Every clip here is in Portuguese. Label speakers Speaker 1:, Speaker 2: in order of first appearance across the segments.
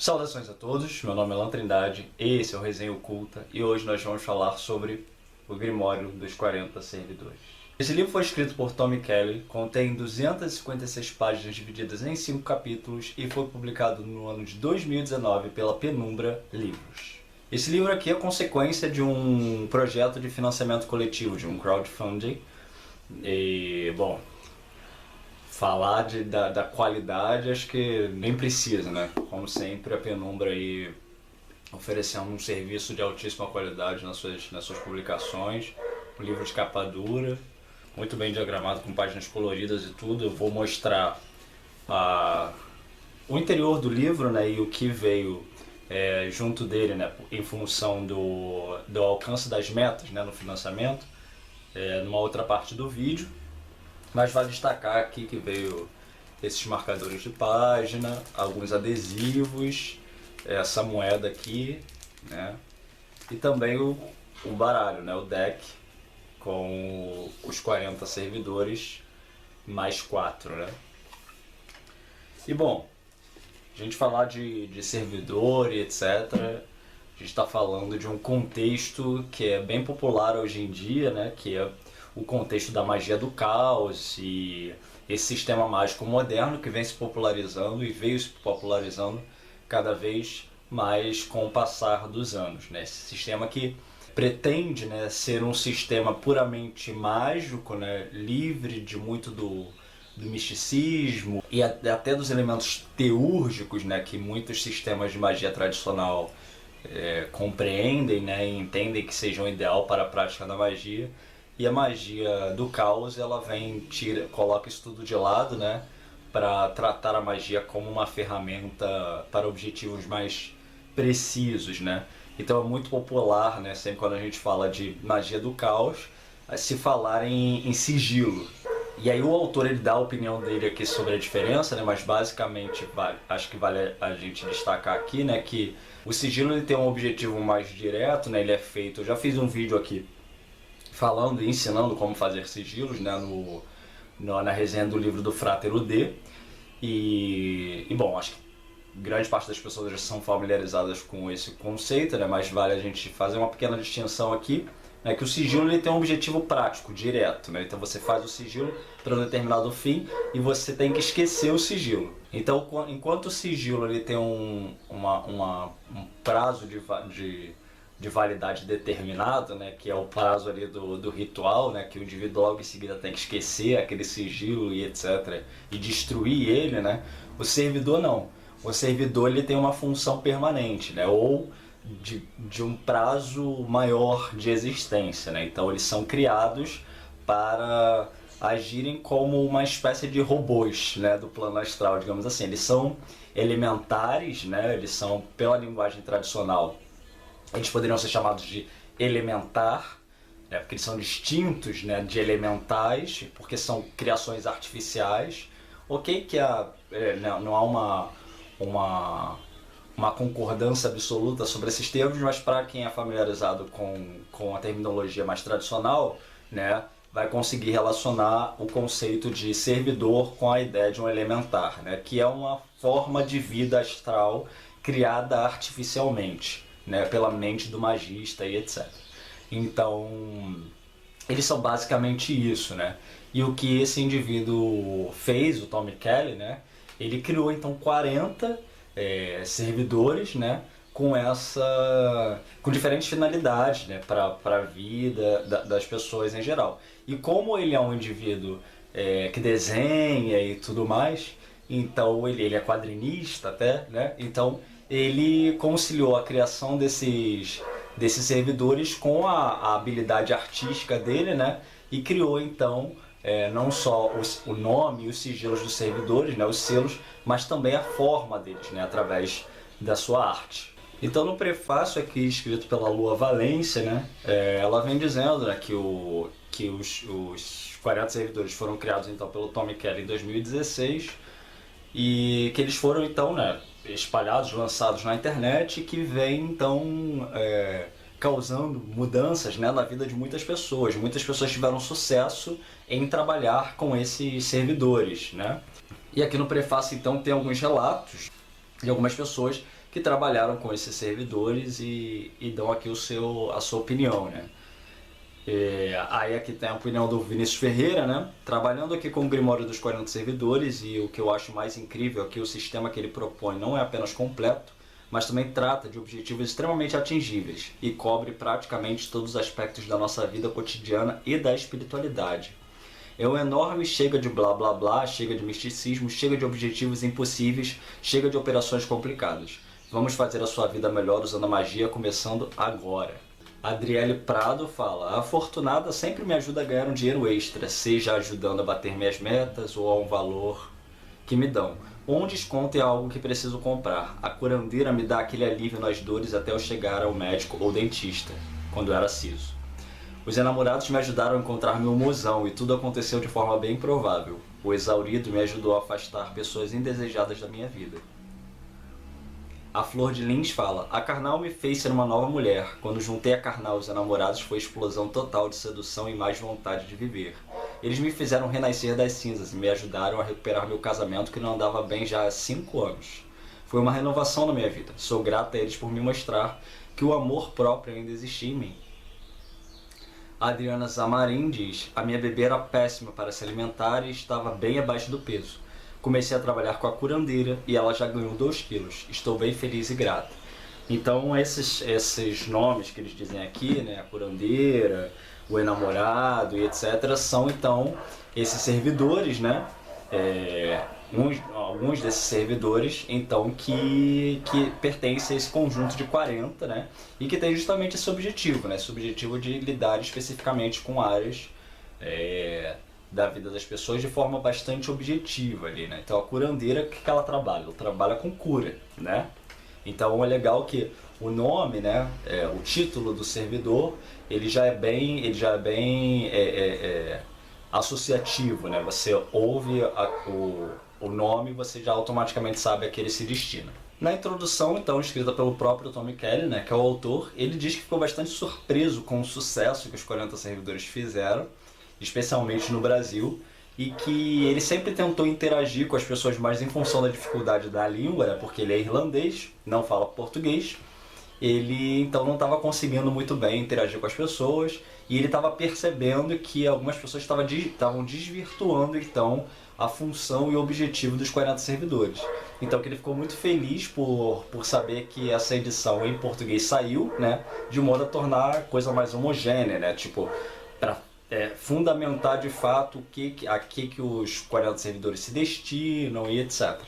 Speaker 1: Saudações a todos, meu nome é Alan Trindade, esse é o Resenha Oculta e hoje nós vamos falar sobre o Grimório dos 40 Servidores. Esse livro foi escrito por Tom Kelly, contém 256 páginas divididas em 5 capítulos e foi publicado no ano de 2019 pela Penumbra Livros. Esse livro aqui é consequência de um projeto de financiamento coletivo, de um crowdfunding. E, bom, falar da qualidade acho que nem precisa, né? Como sempre, a Penumbra aí oferecendo um serviço de altíssima qualidade nas suas publicações. Um livro de capa dura, muito bem diagramado, com páginas coloridas e tudo. Eu vou mostrar o interior do livro, né, e o que veio junto dele, né, em função do alcance das metas, né, no financiamento, numa outra parte do vídeo. Mas vale destacar aqui que veio esses marcadores de página, alguns adesivos, essa moeda aqui, né? E também o baralho, né? O deck com os 40 servidores mais 4, né? E bom, a gente falar de servidor e etc., a gente está falando de um contexto que é bem popular hoje em dia, né? Que é o contexto da magia do caos e esse sistema mágico moderno que vem se popularizando e veio se popularizando cada vez mais com o passar dos anos, né? Esse sistema que pretende, né, ser um sistema puramente mágico, né, livre de muito do misticismo e até dos elementos teúrgicos, né, que muitos sistemas de magia tradicional compreendem, né, e entendem que sejam ideal para a prática da magia. E a magia do caos, ela coloca isso tudo de lado, né, para tratar a magia como uma ferramenta para objetivos mais precisos, né. Então é muito popular, né, sempre quando a gente fala de magia do caos, se falar em sigilo. E aí o autor ele dá a opinião dele aqui sobre a diferença, né, mas basicamente acho que vale a gente destacar aqui, né, que o sigilo ele tem um objetivo mais direto, né, ele é feito, eu já fiz um vídeo aqui falando e ensinando como fazer sigilos, né, na resenha do livro do Frater UD. E bom, acho que grande parte das pessoas já são familiarizadas com esse conceito, né, mas vale a gente fazer uma pequena distinção aqui, né, que o sigilo ele tem um objetivo prático, direto, né, então você faz o sigilo para um determinado fim e você tem que esquecer o sigilo. Então, enquanto o sigilo ele tem um prazo de validade determinado, né, que é o prazo ali do ritual, né, que o indivíduo logo em seguida tem que esquecer aquele sigilo e etc. e destruir ele, né, o servidor não. O servidor ele tem uma função permanente, né, ou de um prazo maior de existência, né, então eles são criados para agirem como uma espécie de robôs, né, do plano astral, digamos assim. Eles são elementares, né, eles são, pela linguagem tradicional, eles poderiam ser chamados de elementar, né, porque eles são distintos, né, de elementais, porque são criações artificiais. Ok que não há uma concordância absoluta sobre esses termos, mas para quem é familiarizado com a terminologia mais tradicional, né, vai conseguir relacionar o conceito de servidor com a ideia de um elementar, né, que é uma forma de vida astral criada artificialmente, né, pela mente do magista e etc. Então, eles são basicamente isso, né? E o que esse indivíduo fez, o Tom Kelly, né? Ele criou então 40 servidores, né? Com diferentes finalidades, né? Para a vida das pessoas em geral. E como ele é um indivíduo que desenha e tudo mais, então ele é quadrinista até, né? Então ele conciliou a criação desses servidores com a habilidade artística dele, né? E criou então não só o nome e os sigilos dos servidores, né? Os selos, mas também a forma deles, né? Através da sua arte. Então no prefácio aqui escrito pela Lua Valência, né? Ela vem dizendo, né, que os 40 servidores foram criados então pelo Tom Kelly em 2016 e que eles foram então, né, espalhados, lançados na internet, e que vem então causando mudanças, né, na vida de muitas pessoas. Muitas pessoas tiveram sucesso em trabalhar com esses servidores, né? E aqui no prefácio então tem alguns relatos de algumas pessoas que trabalharam com esses servidores e dão aqui a sua opinião, né? Aí aqui tem a opinião do Vinícius Ferreira, né? Trabalhando aqui com o Grimório dos 40 servidores, e o que eu acho mais incrível é que o sistema que ele propõe não é apenas completo, mas também trata de objetivos extremamente atingíveis e cobre praticamente todos os aspectos da nossa vida cotidiana e da espiritualidade. É um enorme chega de blá blá blá, chega de misticismo, chega de objetivos impossíveis, chega de operações complicadas. Vamos fazer a sua vida melhor usando a magia, começando agora. Adriele Prado fala: a Afortunada sempre me ajuda a ganhar um dinheiro extra, seja ajudando a bater minhas metas ou a um valor que me dão, ou um desconto em algo que preciso comprar. A curandeira me dá aquele alívio nas dores até eu chegar ao médico ou dentista, quando era siso. Os enamorados me ajudaram a encontrar meu mozão e tudo aconteceu de forma bem improvável. O exaurido me ajudou a afastar pessoas indesejadas da minha vida. A Flor de Lins fala: a Karnal me fez ser uma nova mulher. Quando juntei a Karnal e os enamorados foi explosão total de sedução e mais vontade de viver. Eles me fizeram renascer das cinzas e me ajudaram a recuperar meu casamento que não andava bem já há 5 anos. Foi uma renovação na minha vida. Sou grata a eles por me mostrar que o amor próprio ainda existia em mim. A Adriana Zamarim diz: a minha bebê era péssima para se alimentar e estava bem abaixo do peso. Comecei a trabalhar com a curandeira e ela já ganhou 2 quilos. Estou bem feliz e grata. Então esses nomes que eles dizem aqui, né, a curandeira, o enamorado e etc., são então esses servidores, né? Alguns desses servidores então que pertencem a esse conjunto de 40, né? E que tem justamente esse objetivo, né? Esse objetivo de lidar especificamente com áreas da vida das pessoas de forma bastante objetiva ali, né? Então a curandeira, o que ela trabalha? Ela trabalha com cura, né? Então é legal que o nome, né, o título do servidor, ele já é bem associativo, né? Você ouve o nome, você já automaticamente sabe a que ele se destina. Na introdução, então, escrita pelo próprio Tommy Kelly, né, que é o autor, ele diz que ficou bastante surpreso com o sucesso que os 40 servidores fizeram, especialmente no Brasil, e que ele sempre tentou interagir com as pessoas mais em função da dificuldade da língua, né, porque ele é irlandês, não fala português. Ele então não estava conseguindo muito bem interagir com as pessoas e ele estava percebendo que algumas pessoas estavam desvirtuando então a função e o objetivo dos 40 servidores. Então que ele ficou muito feliz por saber que essa edição em português saiu, né, de modo a tornar a coisa mais homogênea, né, tipo, para fundamentar de fato a que os 40 servidores se destinam e etc.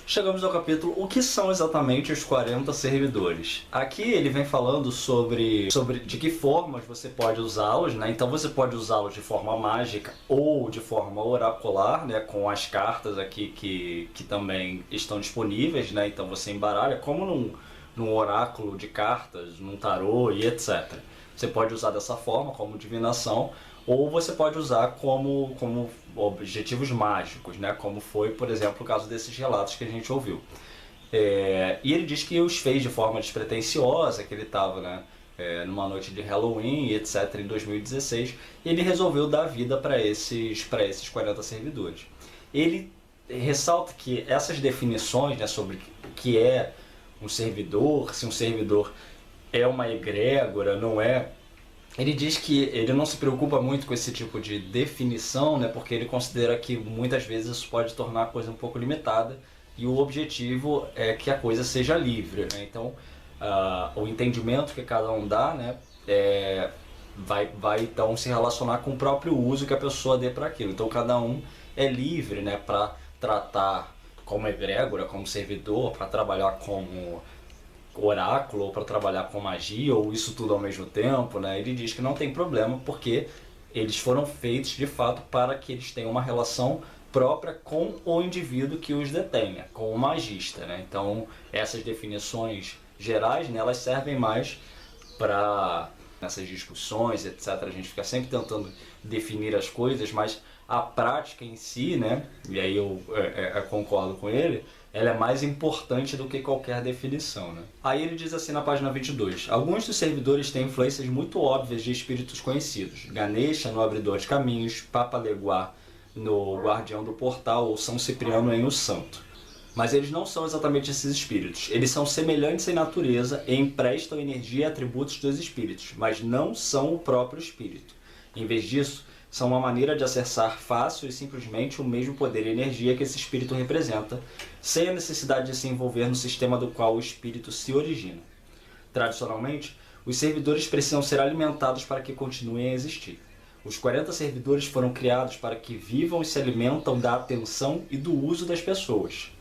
Speaker 1: Chegamos ao capítulo o que são exatamente os 40 servidores. Aqui ele vem falando sobre de que formas você pode usá-los, né? Então você pode usá-los de forma mágica ou de forma oracular, né? Com as cartas aqui que também estão disponíveis, né? Então você embaralha como num oráculo de cartas, num tarô e etc. Você pode usar dessa forma, como divinação, ou você pode usar como objetivos mágicos, né? Como foi, por exemplo, o caso desses relatos que a gente ouviu. E ele diz que os fez de forma despretensiosa, que ele estava, né, numa noite de Halloween e etc. em 2016, e ele resolveu dar vida para esses 40 servidores. Ele ressalta que essas definições, né, sobre o que é um servidor, se um servidor é uma egrégora, não é. Ele diz que ele não se preocupa muito com esse tipo de definição, né, porque ele considera que muitas vezes isso pode tornar a coisa um pouco limitada e o objetivo é que a coisa seja livre, né? Então, o entendimento que cada um dá, né, vai então se relacionar com o próprio uso que a pessoa dê para aquilo. Então, cada um é livre, né, para tratar como egrégora, como servidor, para trabalhar como oráculo ou para trabalhar com magia ou isso tudo ao mesmo tempo, né? Ele diz que não tem problema porque eles foram feitos de fato para que eles tenham uma relação própria com o indivíduo que os detenha, com o magista, né? Então essas definições gerais, né, elas servem mais para nessas discussões, etc. A gente fica sempre tentando definir as coisas, mas a prática em si, né, e aí eu concordo com ele, ela é mais importante do que qualquer definição, né? Aí ele diz assim na página 22: alguns dos servidores têm influências muito óbvias de espíritos conhecidos. Ganesha no abridor de caminhos, Papa Leguá no guardião do portal ou São Cipriano em o santo. Mas eles não são exatamente esses espíritos. Eles são semelhantes em natureza e emprestam energia e atributos dos espíritos, mas não são o próprio espírito. Em vez disso, são uma maneira de acessar fácil e simplesmente o mesmo poder e energia que esse espírito representa, sem a necessidade de se envolver no sistema do qual o espírito se origina. Tradicionalmente, os servidores precisam ser alimentados para que continuem a existir. Os 40 servidores foram criados para que vivam e se alimentam da atenção e do uso das pessoas.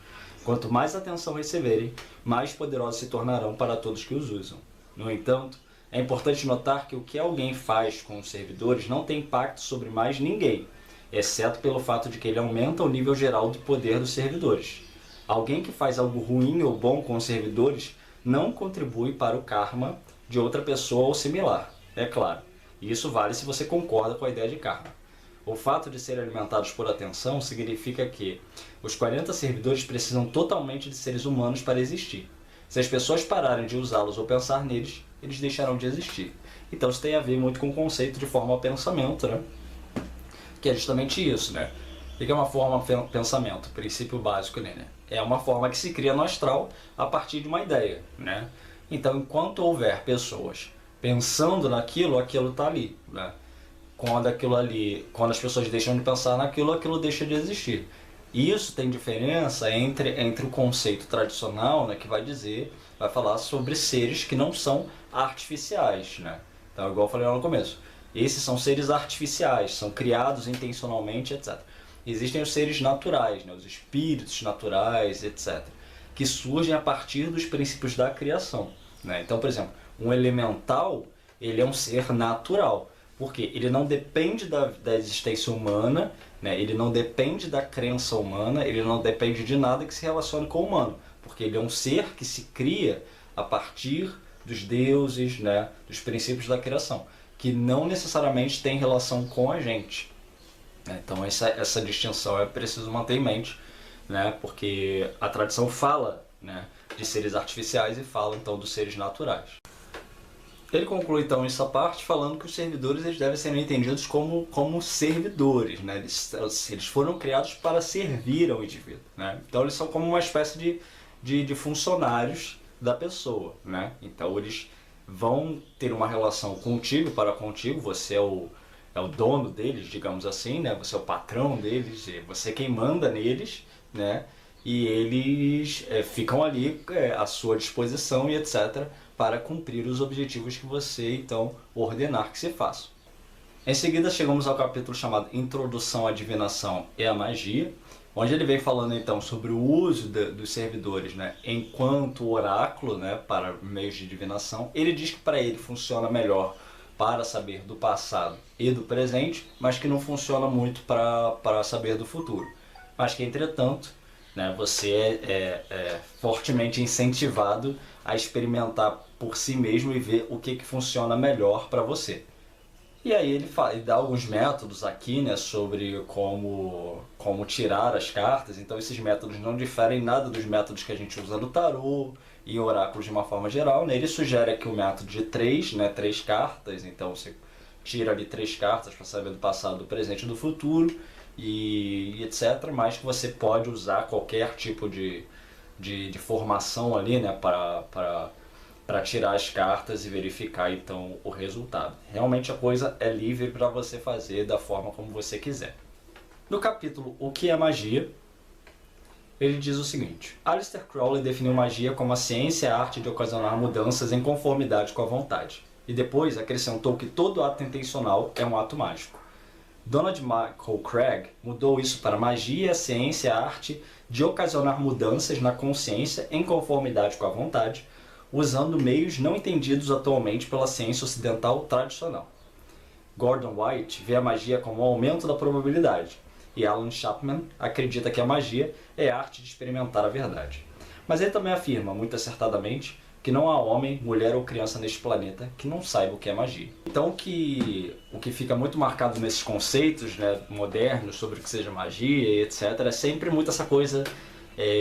Speaker 1: Quanto mais atenção receberem, mais poderosos se tornarão para todos que os usam. No entanto, é importante notar que o que alguém faz com os servidores não tem impacto sobre mais ninguém, exceto pelo fato de que ele aumenta o nível geral de poder dos servidores. Alguém que faz algo ruim ou bom com os servidores não contribui para o karma de outra pessoa ou similar, é claro. E isso vale se você concorda com a ideia de karma. O fato de serem alimentados por atenção significa que os 40 servidores precisam totalmente de seres humanos para existir. Se as pessoas pararem de usá-los ou pensar neles, eles deixarão de existir. Então isso tem a ver muito com o conceito de forma pensamento, né? Que é justamente isso, né? O que é uma forma pensamento? O princípio básico, né? É uma forma que se cria no astral a partir de uma ideia, né? Então, enquanto houver pessoas pensando naquilo, aquilo está ali, né? Quando as pessoas deixam de pensar naquilo, aquilo deixa de existir. E isso tem diferença entre o conceito tradicional, né, que vai falar sobre seres que não são artificiais, né? Então, igual eu falei lá no começo, esses são seres artificiais, são criados intencionalmente, etc. Existem os seres naturais, né, os espíritos naturais, etc., que surgem a partir dos princípios da criação, né? Então, por exemplo, um elemental, ele é um ser natural. Porque ele não depende da existência humana, né? Ele não depende da crença humana, ele não depende de nada que se relacione com o humano. Porque ele é um ser que se cria a partir dos deuses, né? Dos princípios da criação, que não necessariamente tem relação com a gente. Então essa distinção é preciso manter em mente, né? Porque a tradição fala, né, de seres artificiais e fala então dos seres naturais. Ele conclui então essa parte falando que os servidores eles devem ser entendidos como servidores, né? Eles foram criados para servir ao indivíduo, né? Então eles são como uma espécie de funcionários da pessoa, né? Então eles vão ter uma relação contigo, você é o dono deles, digamos assim, né? Você é o patrão deles, você é quem manda neles, né? E eles ficam ali à sua disposição e etc., para cumprir os objetivos que você, então, ordenar que se façam. Em seguida, chegamos ao capítulo chamado Introdução à Divinação e à Magia, onde ele vem falando, então, sobre o uso dos servidores, né, enquanto oráculo, né, para meios de divinação. Ele diz que para ele funciona melhor para saber do passado e do presente, mas que não funciona muito para saber do futuro. Mas que, entretanto, né, você é fortemente incentivado a experimentar por si mesmo e ver o que funciona melhor para você. E aí ele dá alguns métodos aqui, né, sobre como tirar as cartas. Então esses métodos não diferem nada dos métodos que a gente usa no tarô e oráculos de uma forma geral, né? Ele sugere aqui o método de 3, né, 3 cartas. Então você tira ali 3 cartas para saber do passado, do presente e do futuro e etc. Mas que você pode usar qualquer tipo de formação ali, né, para tirar as cartas e verificar então o resultado. Realmente a coisa é livre para você fazer da forma como você quiser. No capítulo O que é Magia, ele diz o seguinte: Aleister Crowley definiu magia como a ciência e a arte de ocasionar mudanças em conformidade com a vontade. E depois acrescentou que todo ato intencional é um ato mágico. Donald Michael Craig mudou isso para magia, a ciência e a arte de ocasionar mudanças na consciência em conformidade com a vontade, usando meios não entendidos atualmente pela ciência ocidental tradicional. Gordon White vê a magia como um aumento da probabilidade, e Alan Chapman acredita que a magia é a arte de experimentar a verdade. Mas ele também afirma, muito acertadamente, que não há homem, mulher ou criança neste planeta que não saiba o que é magia. Então o que fica muito marcado nesses conceitos, né, modernos sobre o que seja magia e etc., é sempre muito essa coisa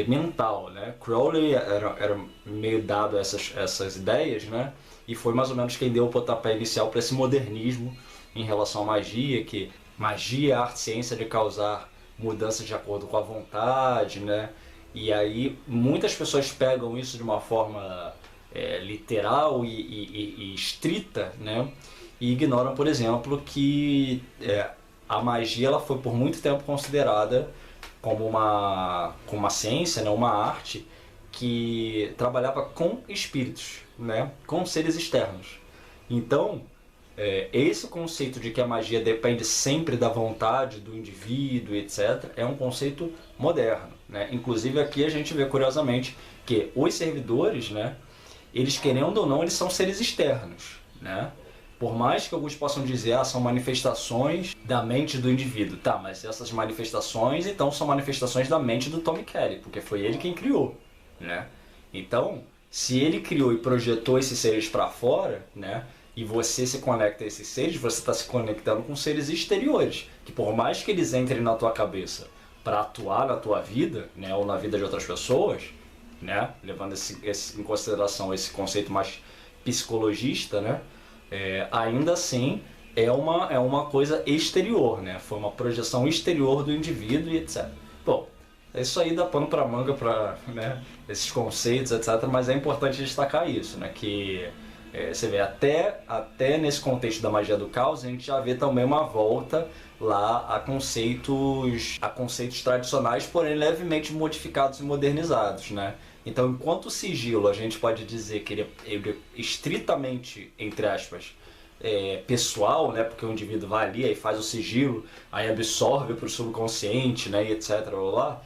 Speaker 1: mental, né? Crowley era meio dado a essas ideias, né? E foi mais ou menos quem deu o pontapé inicial para esse modernismo em relação à magia, que magia é a arte e ciência de causar mudanças de acordo com a vontade, né? E aí muitas pessoas pegam isso de uma forma literal e estrita, né? E ignoram, por exemplo, que a magia ela foi por muito tempo considerada como uma ciência, né? Uma arte que trabalhava com espíritos, né? Com seres externos. Então, esse conceito de que a magia depende sempre da vontade do indivíduo, etc., é um conceito moderno, né? Inclusive aqui a gente vê curiosamente que os servidores, né, eles querendo ou não, eles são seres externos, né? Por mais que alguns possam dizer, são manifestações da mente do indivíduo. Tá, mas essas manifestações, então, são manifestações da mente do Tom Kelly, porque foi ele quem criou, né? Então, se ele criou e projetou esses seres para fora, né? E você se conecta a esses seres, você está se conectando com seres exteriores, que por mais que eles entrem na tua cabeça para atuar na tua vida, né? Ou na vida de outras pessoas, né? Levando em consideração esse conceito mais psicologista, né? Ainda assim é uma coisa exterior, né? Foi uma projeção exterior do indivíduo e etc. Bom, isso aí dá pano para manga para, né, esses conceitos, etc. Mas é importante destacar isso, né? Que você vê até nesse contexto da magia do caos, a gente já vê também uma volta lá a conceitos tradicionais, porém levemente modificados e modernizados, né? Então, enquanto o sigilo a gente pode dizer que ele é estritamente, entre aspas, pessoal, né? Porque o indivíduo vai ali e faz o sigilo, aí absorve para o subconsciente, né? E etc. Lá.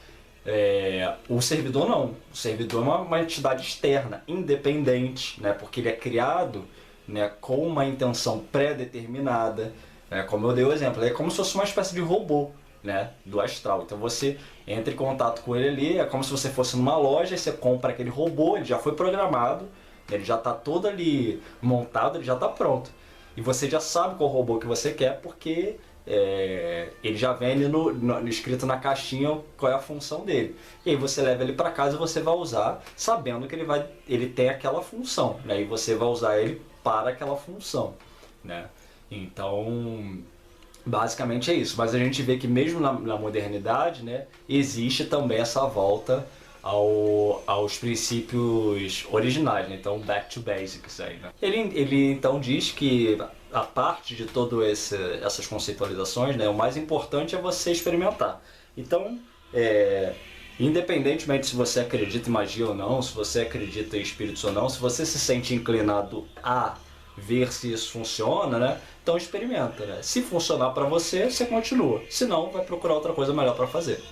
Speaker 1: O servidor não. O servidor é uma entidade externa, independente, né? Porque ele é criado, né, com uma intenção pré-determinada. Como eu dei o exemplo, é como se fosse uma espécie de robô, né, do astral. Então você entra em contato com ele ali, é como se você fosse numa loja e você compra aquele robô, ele já foi programado, ele já está todo ali montado, ele já está pronto. E você já sabe qual robô que você quer, porque ele já vem ali escrito na caixinha qual é a função dele. E aí você leva ele para casa e você vai usar, sabendo que ele tem aquela função, né, e você vai usar ele para aquela função, né. Então, basicamente é isso, mas a gente vê que mesmo na modernidade, né, existe também essa volta aos princípios originais, né? Então back to basics aí, né? Ele então diz que a parte de todas essas conceitualizações, né, o mais importante é você experimentar. Então, independentemente se você acredita em magia ou não, se você acredita em espíritos ou não, se você se sente inclinado a ver se isso funciona, né? Então experimenta, né? Se funcionar pra você, você continua. Se não, vai procurar outra coisa melhor pra fazer.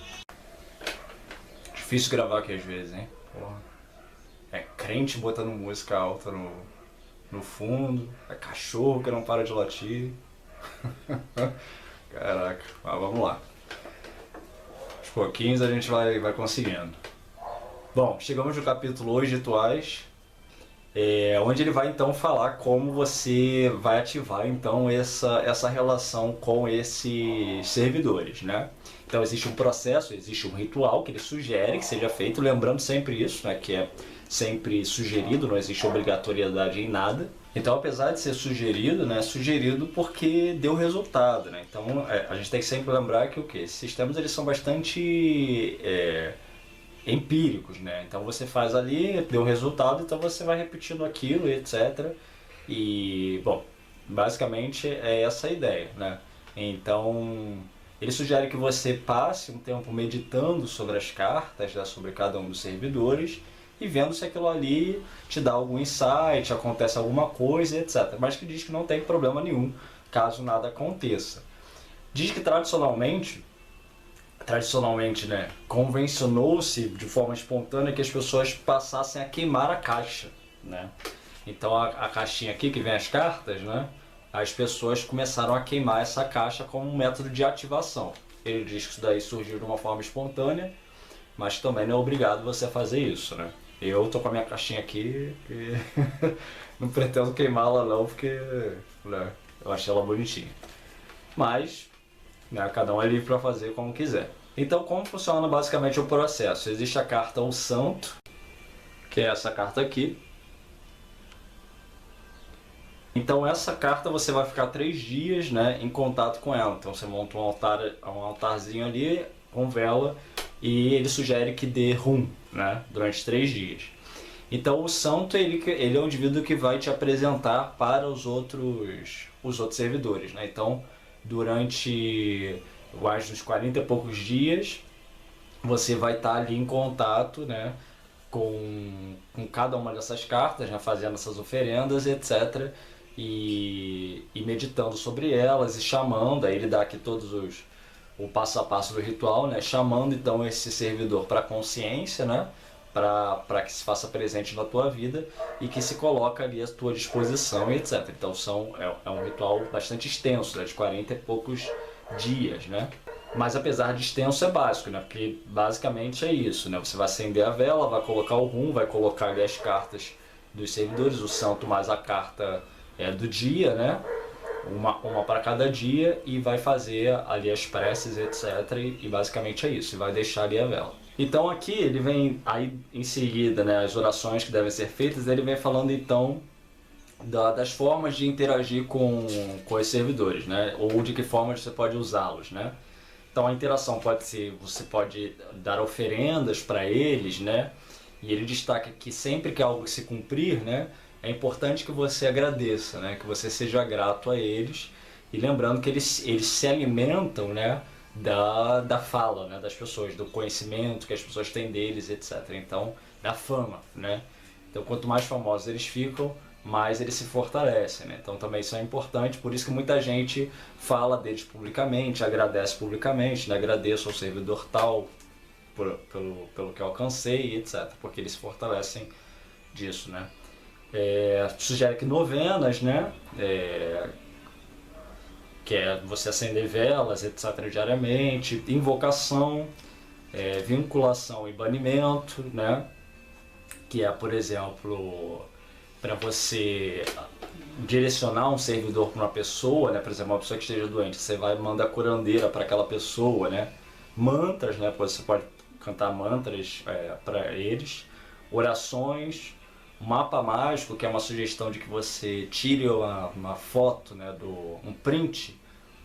Speaker 1: Difícil gravar aqui às vezes, hein? Porra. É crente botando música alta no fundo, é cachorro que não para de latir. Caraca, mas vamos lá. Aos pouquinhos a gente vai conseguindo. Bom, chegamos no capítulo Os Rituais, onde ele vai então falar como você vai ativar então essa relação com esses servidores, né? Então existe um processo, existe um ritual que ele sugere que seja feito, lembrando sempre isso, né? Que é sempre sugerido, não existe obrigatoriedade em nada. Então, apesar de ser sugerido, né? É sugerido porque deu resultado, né? Então a gente tem que sempre lembrar que esses sistemas eles são bastante empíricos, né? Então você faz ali, deu resultado, então você vai repetindo aquilo, etc. E, bom, basicamente é essa a ideia, né? Então, ele sugere que você passe um tempo meditando sobre as cartas, né, sobre cada um dos servidores, e vendo se aquilo ali te dá algum insight, acontece alguma coisa, etc. Mas que diz que não tem problema nenhum caso nada aconteça. Diz que tradicionalmente, né, convencionou-se de forma espontânea que as pessoas passassem a queimar a caixa, né? Então a caixinha aqui que vem as cartas, né, as pessoas começaram a queimar essa caixa como um método de ativação. Ele diz que isso daí surgiu de uma forma espontânea, mas também não é obrigado você a fazer isso, né? Eu tô com a minha caixinha aqui e não pretendo queimá-la não, porque, né, eu achei ela bonitinha. Mas, né, cada um é livre para fazer como quiser. Então, como funciona basicamente o processo? Existe a carta O Santo, que é essa carta aqui. Então essa carta você vai ficar 3 dias, né, em contato com ela. Então você monta um altarzinho ali com vela e ele sugere que dê rum, né, durante 3 dias. Então o santo ele é um indivíduo que vai te apresentar para os outros servidores, né? Então durante mais uns 40 e poucos dias você vai estar ali em contato, né, com cada uma dessas cartas, né, fazendo essas oferendas, etc. E meditando sobre elas e chamando, aí ele dá aqui o passo a passo do ritual, né, chamando então esse servidor para a consciência, né, para que se faça presente na tua vida e que se coloca ali à tua disposição e etc. Então é um ritual bastante extenso, né, de 40 e poucos dias, né? Mas apesar de extenso é básico, né? Porque basicamente é isso, né? Você vai acender a vela, vai colocar o rum, vai colocar ali as cartas dos servidores, o santo mais a carta do dia, né? Uma para cada dia, e vai fazer ali as preces, etc. E basicamente é isso, e vai deixar ali a vela. Então aqui ele vem, aí em seguida, né, as orações que devem ser feitas, ele vem falando então das formas de interagir com os servidores, né? Ou de que forma você pode usá-los, né? Então a interação pode ser, você pode dar oferendas para eles, né? E ele destaca que sempre que algo se cumprir, né, é importante que você agradeça, né? Que você seja grato a eles. E lembrando que eles se alimentam, né, da fala, né, das pessoas, do conhecimento que as pessoas têm deles, etc. Então, da fama, né? Então quanto mais famosos eles ficam, mais eles se fortalecem, né? Então também isso é importante, por isso que muita gente fala deles publicamente, agradece publicamente, né? Agradeço ao servidor tal pelo que eu alcancei, etc. Porque eles se fortalecem disso, né? Sugere que novenas, né? Que é você acender velas, etc. diariamente, invocação, vinculação e banimento, né? Que é, por exemplo, para você direcionar um servidor para uma pessoa, né? Por exemplo, uma pessoa que esteja doente, você vai mandar curandeira para aquela pessoa, né? Mantras, né? Você pode cantar mantras para eles, orações, mapa mágico, que é uma sugestão de que você tire uma foto, né? Um print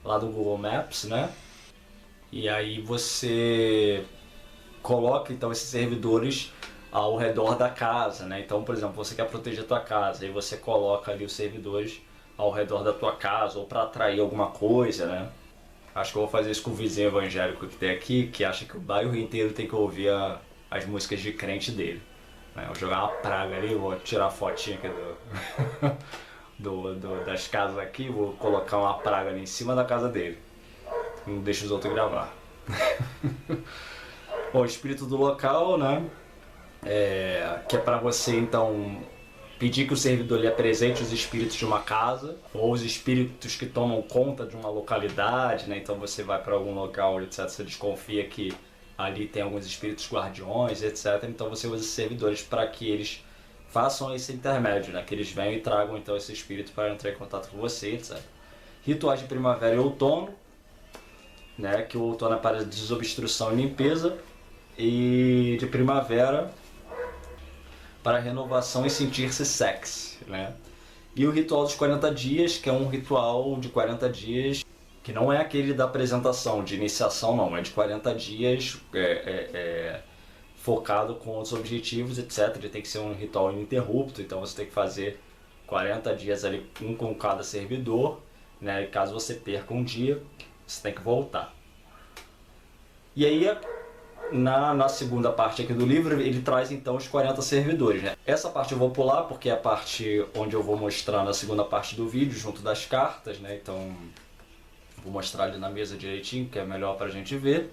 Speaker 1: lá do Google Maps, né? E aí você coloca então esses servidores ao redor da casa, né? Então, por exemplo, você quer proteger a tua casa, aí você coloca ali os servidores ao redor da tua casa, ou para atrair alguma coisa, né? Acho que eu vou fazer isso com o vizinho evangélico que tem aqui, que acha que o bairro inteiro tem que ouvir as músicas de crente dele, né? Vou jogar uma praga ali, vou tirar a fotinha aqui das casas aqui, vou colocar uma praga ali em cima da casa dele. Não deixa os outros gravar. Bom, o espírito do local, né? Que é para você então pedir que o servidor lhe apresente os espíritos de uma casa ou os espíritos que tomam conta de uma localidade, né? Então você vai para algum local, etc. Você desconfia que ali tem alguns espíritos guardiões, etc. Então você usa esses servidores para que eles façam esse intermédio, né? Que eles venham e tragam então esse espírito para entrar em contato com você, etc. Rituais de primavera e outono, né? Que o outono é para desobstrução e limpeza, e de primavera para renovação e sentir-se sexy, né? E o ritual dos 40 dias, que é um ritual de 40 dias, que não é aquele da apresentação, de iniciação, não, é de 40 dias focado com os objetivos, etc. Ele tem que ser um ritual ininterrupto, então você tem que fazer 40 dias ali, um com cada servidor, né? E caso você perca um dia, você tem que voltar. E aí, na segunda parte aqui do livro, ele traz então os 40 servidores, né? Essa parte eu vou pular porque é a parte onde eu vou mostrar na segunda parte do vídeo, junto das cartas, né? Então vou mostrar ali na mesa direitinho, que é melhor pra gente ver.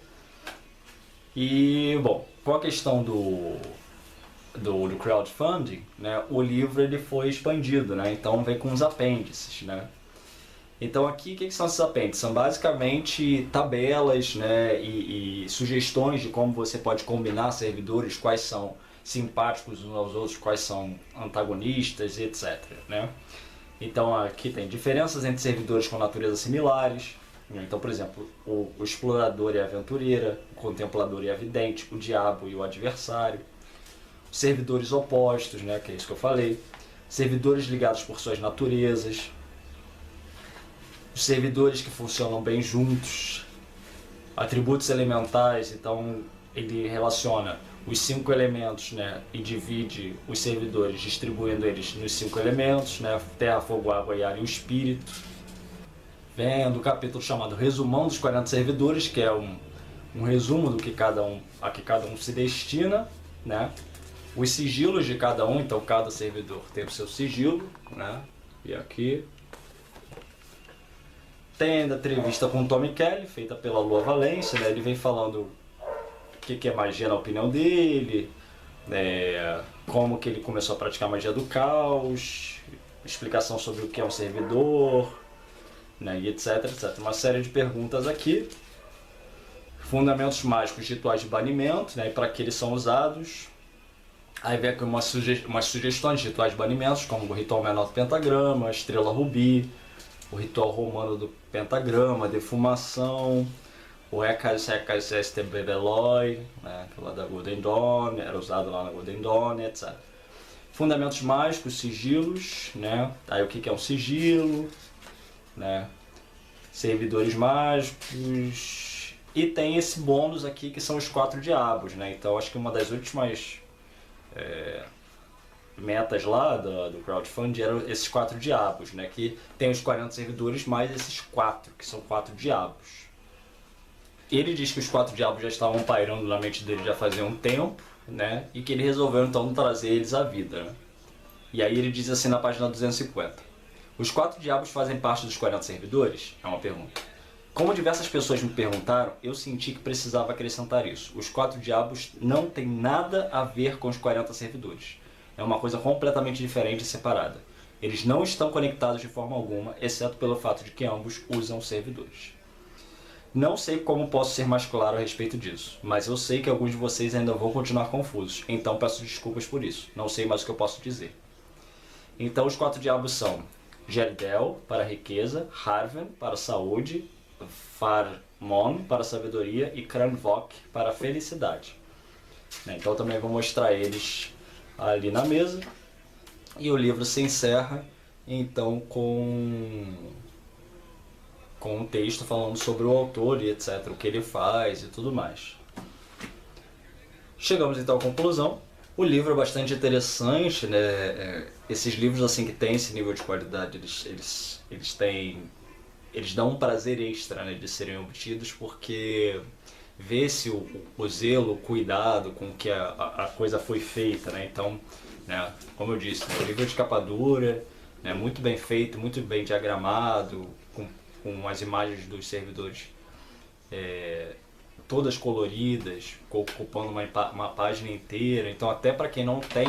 Speaker 1: E, bom, com a questão do crowdfunding, né? O livro ele foi expandido, né? Então vem com os apêndices, né? Então aqui, o que são esses apêndices? São basicamente tabelas, né, e sugestões de como você pode combinar servidores, quais são simpáticos uns aos outros, quais são antagonistas, etc. Né? Então aqui tem diferenças entre servidores com naturezas similares. Então, por exemplo, o explorador e a aventureira, o contemplador e a vidente, o diabo e o adversário. Servidores opostos, né, que é isso que eu falei. Servidores ligados por suas naturezas. Os servidores que funcionam bem juntos, atributos elementais, então ele relaciona os 5 elementos, né, e divide os servidores distribuindo eles nos 5 elementos, né, terra, fogo, água, e ar e o espírito. Vem do capítulo chamado Resumão dos 40 servidores, que é um resumo do que a que cada um se destina, né? Os sigilos de cada um, então cada servidor tem o seu sigilo, né? E aqui tem ainda a entrevista com o Tommy Kelly, feita pela Lua Valência, né? Ele vem falando o que é magia na opinião dele, como que ele começou a praticar magia do caos, explicação sobre o que é um servidor, né? E etc, etc. Uma série de perguntas aqui. Fundamentos mágicos de rituais de banimento, né? E para que eles são usados. Aí vem aqui umas sugestões de rituais de banimentos, como o ritual menor do pentagrama, a estrela rubi, o ritual romano do pentagrama, defumação, o Ekas Este Bebeloi, né, que é lá da Golden Dawn, era usado lá na Golden Dawn, etc. Fundamentos mágicos, sigilos, né? Aí o que é um sigilo, né? Servidores mágicos, e tem esse bônus aqui que são os 4 diabos, né? Então acho que uma das últimas metas lá do crowdfunding eram esses 4 diabos, né? Que tem os 40 servidores mais esses 4, que são 4 diabos. Ele diz que os 4 diabos já estavam pairando na mente dele já fazia um tempo, né? E que ele resolveu então trazer eles à vida, né? E aí ele diz assim na página 250: os 4 diabos fazem parte dos 40 servidores? É uma pergunta. Como diversas pessoas me perguntaram, eu senti que precisava acrescentar isso. Os 4 diabos não têm nada a ver com os 40 servidores. É uma coisa completamente diferente e separada. Eles não estão conectados de forma alguma, exceto pelo fato de que ambos usam servidores. Não sei como posso ser mais claro a respeito disso, mas eu sei que alguns de vocês ainda vão continuar confusos, então peço desculpas por isso. Não sei mais o que eu posso dizer. Então os 4 diabos são Gerdel, para a riqueza, Harven, para a saúde, Farmon, para a sabedoria, e Kranvok, para a felicidade. Então também vou mostrar eles ali na mesa. E o livro se encerra então com um texto falando sobre o autor e etc, o que ele faz e tudo mais. Chegamos então à conclusão. O livro é bastante interessante, né? Esses livros assim que tem esse nível de qualidade, eles dão um prazer extra, né, de serem obtidos, porque vê-se o zelo, o cuidado com que a coisa foi feita, né? Então, né, como eu disse, o livro de capa dura, né, muito bem feito, muito bem diagramado, com as imagens dos servidores todas coloridas, ocupando uma página inteira. Então até para quem não tem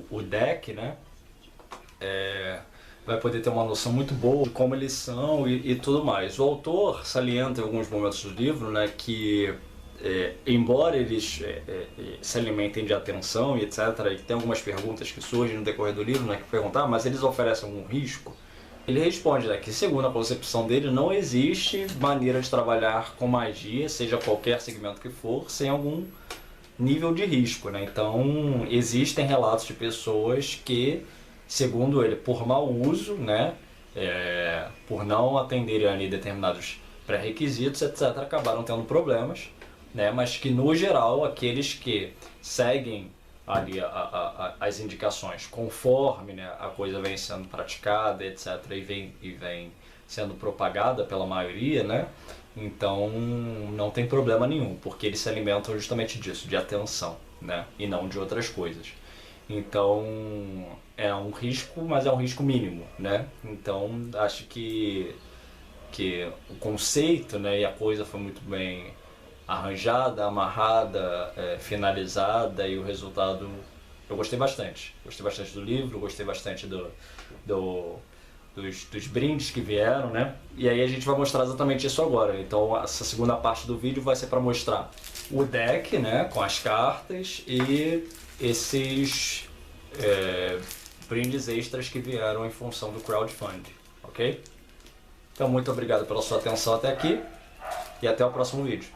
Speaker 1: o deck, né, vai poder ter uma noção muito boa de como eles são e tudo mais. O autor salienta em alguns momentos do livro, né, que embora eles se alimentem de atenção e etc, e tem algumas perguntas que surgem no decorrer do livro, né, que perguntar, mas eles oferecem algum risco? Ele responde, né, que segundo a concepção dele não existe maneira de trabalhar com magia, seja qualquer segmento que for, sem algum nível de risco, né? Então existem relatos de pessoas que, segundo ele, por mau uso, né, por não atenderem ali determinados pré-requisitos, etc, acabaram tendo problemas, né? Mas que no geral aqueles que seguem ali as indicações conforme, né, a coisa vem sendo praticada, etc, e vem sendo propagada pela maioria, né, então não tem problema nenhum, porque eles se alimentam justamente disso, de atenção, né, e não de outras coisas. Então é um risco, mas é um risco mínimo, né. Então acho que o conceito, né, e a coisa foi muito bem arranjada, amarrada, finalizada, e o resultado eu gostei bastante. Gostei bastante do livro, gostei bastante dos brindes que vieram, né? E aí a gente vai mostrar exatamente isso agora. Então essa segunda parte do vídeo vai ser para mostrar o deck, né, com as cartas e esses brindes extras que vieram em função do crowdfunding, ok? Então muito obrigado pela sua atenção até aqui e até o próximo vídeo.